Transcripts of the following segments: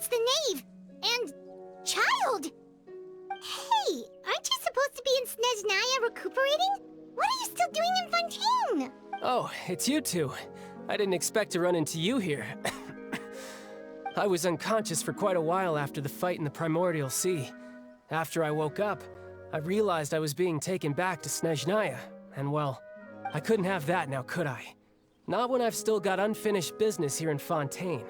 it's the knave! And... child! Hey, aren't you supposed to be in Snezhnaya recuperating? What are you still doing in Fontaine? Oh, it's you two. I didn't expect to run into you here. I was unconscious for quite a while after the fight in the Primordial Sea. After I woke up, I realized I was being taken back to Snezhnaya, and well, I couldn't have that now, could I? Not when I've still got unfinished business here in Fontaine.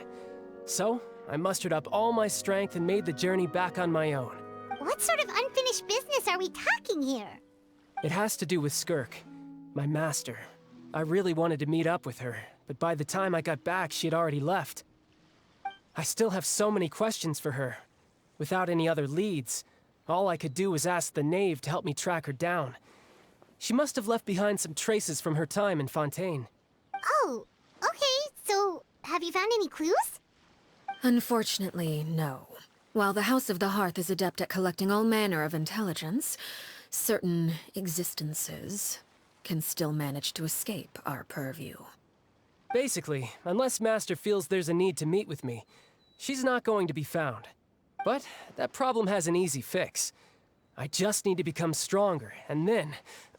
So, I mustered up all my strength and made the journey back on my own. What sort of unfinished business are we talking here? It has to do with Skirk, my master. I really wanted to meet up with her, but by the time I got back, she had already left. I still have so many questions for her. Without any other leads, all I could do was ask the knave to help me track her down. She must have left behind some traces from her time in Fontaine. Oh, okay, so have you found any clues? Unfortunately, no. While the House of the Hearth is adept at collecting all manner of intelligence, certain existences can still manage to escape our purview. Basically, unless Master feels there's a need to meet with me, she's not going to be found. But that problem has an easy fix. I just need to become stronger, and then...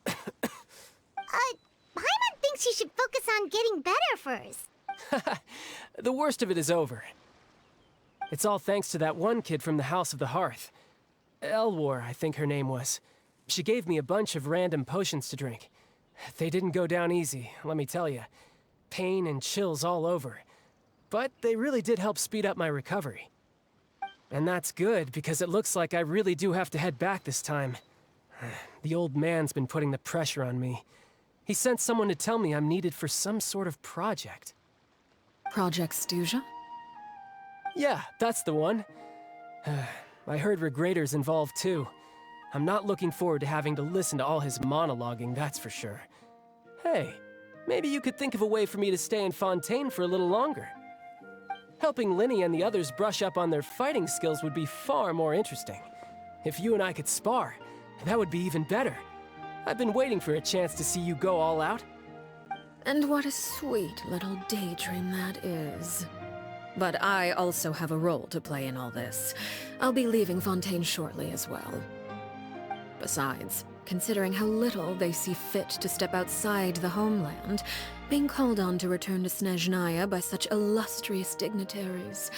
Paimon thinks you should focus on getting better first. The worst of it is over. It's all thanks to that one kid from the House of the Hearth. Elwar, I think her name was. She gave me a bunch of random potions to drink. They didn't go down easy, let me tell you. Pain and chills all over. But they really did help speed up my recovery. And that's good, because it looks like I really do have to head back this time. The old man's been putting the pressure on me. He sent someone to tell me I'm needed for some sort of project. Project Stuja? Yeah, that's the one. I heard Regrader's involved too. I'm not looking forward to having to listen to all his monologuing, that's for sure. Hey, maybe you could think of a way for me to stay in Fontaine for a little longer. Helping Linny and the others brush up on their fighting skills would be far more interesting. If you and I could spar, that would be even better. I've been waiting for a chance to see you go all out. And what a sweet little daydream that is. But I also have a role to play in all this. I'll be leaving Fontaine shortly as well. Besides, considering how little they see fit to step outside the homeland, being called on to return to Snezhnaya by such illustrious dignitaries,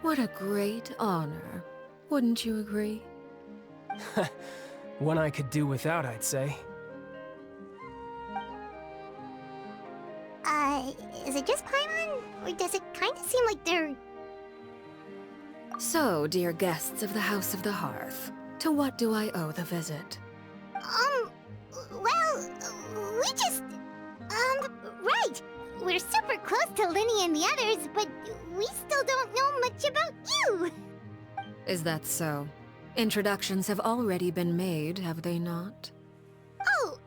what a great honor. Wouldn't you agree? One I could do without, I'd say. Is it just Paimon? Or does it kind of seem like they're... So, dear guests of the House of the Hearth, to what do I owe the visit? Well, we just... right. We're super close to Linny and the others, but we still don't know much about you. Is that so? Introductions have already been made, have they not? Oh,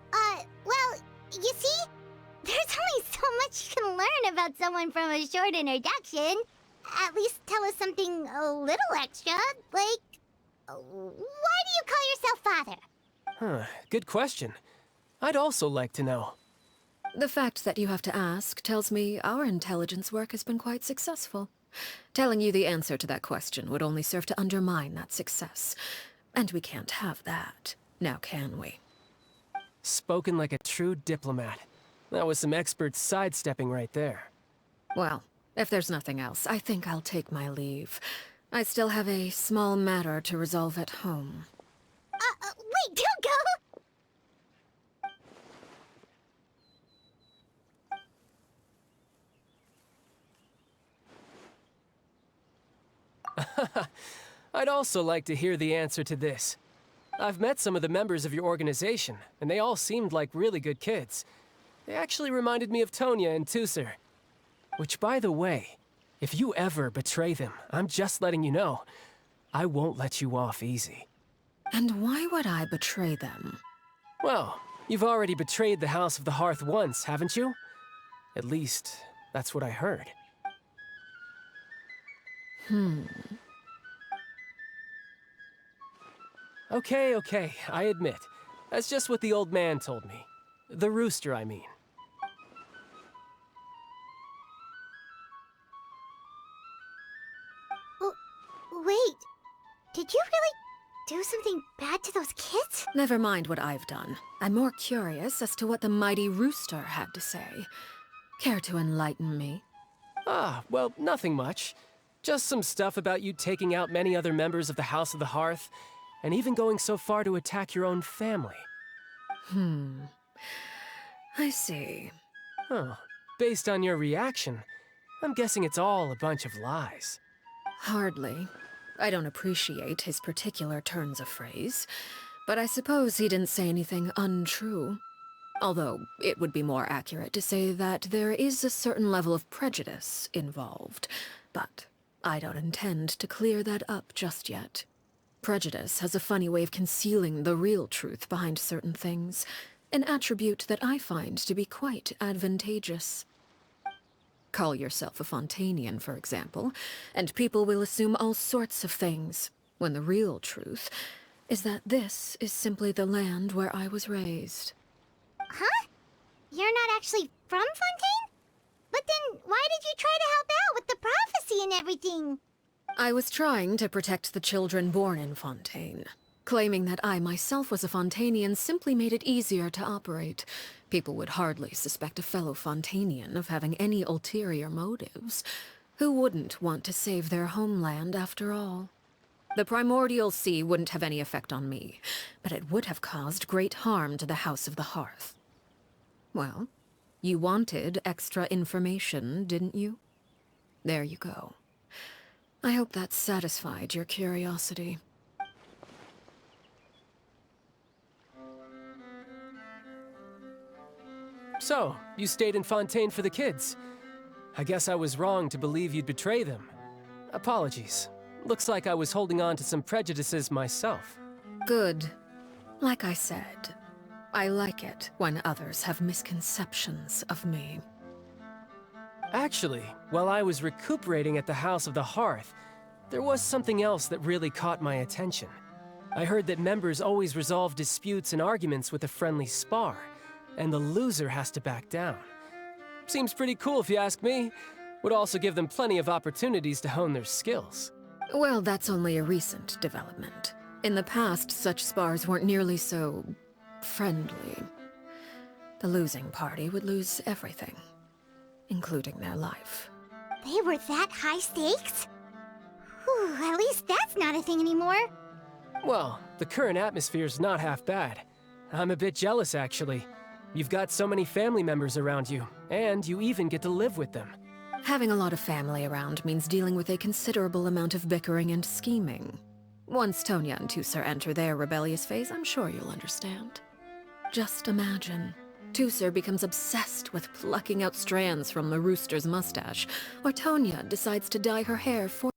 well, you see? There's only so much you can learn about someone from a short introduction. At least tell us something a little extra, like... why do you call yourself father? Huh, good question. I'd also like to know. The fact that you have to ask tells me our intelligence work has been quite successful. Telling you the answer to that question would only serve to undermine that success. And we can't have that, now can we? Spoken like a true diplomat. That was some expert sidestepping right there. Well, if there's nothing else, I think I'll take my leave. I still have a small matter to resolve at home. Wait, don't go! I'd also like to hear the answer to this. I've met some of the members of your organization, and they all seemed like really good kids. They actually reminded me of Tonya and Tusser. Which, by the way, if you ever betray them, I'm just letting you know, I won't let you off easy. And why would I betray them? Well, you've already betrayed the House of the Hearth once, haven't you? At least, that's what I heard. Okay, I admit. That's just what the old man told me. The rooster, I mean. Wait, did you really do something bad to those kids? Never mind what I've done. I'm more curious as to what the mighty rooster had to say. Care to enlighten me? Ah, well, nothing much. Just some stuff about you taking out many other members of the House of the Hearth, and even going so far to attack your own family. I see. Oh, based on your reaction, I'm guessing it's all a bunch of lies. Hardly. I don't appreciate his particular turns of phrase, but I suppose he didn't say anything untrue. Although, it would be more accurate to say that there is a certain level of prejudice involved, but I don't intend to clear that up just yet. Prejudice has a funny way of concealing the real truth behind certain things, an attribute that I find to be quite advantageous. Call yourself a Fontanian, for example, and people will assume all sorts of things, when the real truth is that this is simply the land where I was raised. Huh? You're not actually from Fontaine? But then why did you try to help out with the prophecy and everything? I was trying to protect the children born in Fontaine. Claiming that I myself was a Fontanian simply made it easier to operate. People would hardly suspect a fellow Fontanian of having any ulterior motives. Who wouldn't want to save their homeland, after all? The primordial sea wouldn't have any effect on me, but it would have caused great harm to the House of the Hearth. Well, you wanted extra information, didn't you? There you go. I hope that satisfied your curiosity. So, you stayed in Fontaine for the kids. I guess I was wrong to believe you'd betray them. Apologies. Looks like I was holding on to some prejudices myself. Good. Like I said, I like it when others have misconceptions of me. Actually, while I was recuperating at the House of the Hearth, there was something else that really caught my attention. I heard that members always resolve disputes and arguments with a friendly spar, and the loser has to back down. Seems pretty cool if you ask me. Would also give them plenty of opportunities to hone their skills. Well, that's only a recent development. In the past, such spars weren't nearly so friendly. The losing party would lose everything, including their life. They were that high stakes? Whew, at least that's not a thing anymore. Well, the current atmosphere's not half bad. I'm a bit jealous, actually. You've got so many family members around you, and you even get to live with them. Having a lot of family around means dealing with a considerable amount of bickering and scheming. Once Tonya and Tusser enter their rebellious phase, I'm sure you'll understand. Just imagine. Tusser becomes obsessed with plucking out strands from the rooster's mustache, or Tonya decides to dye her hair for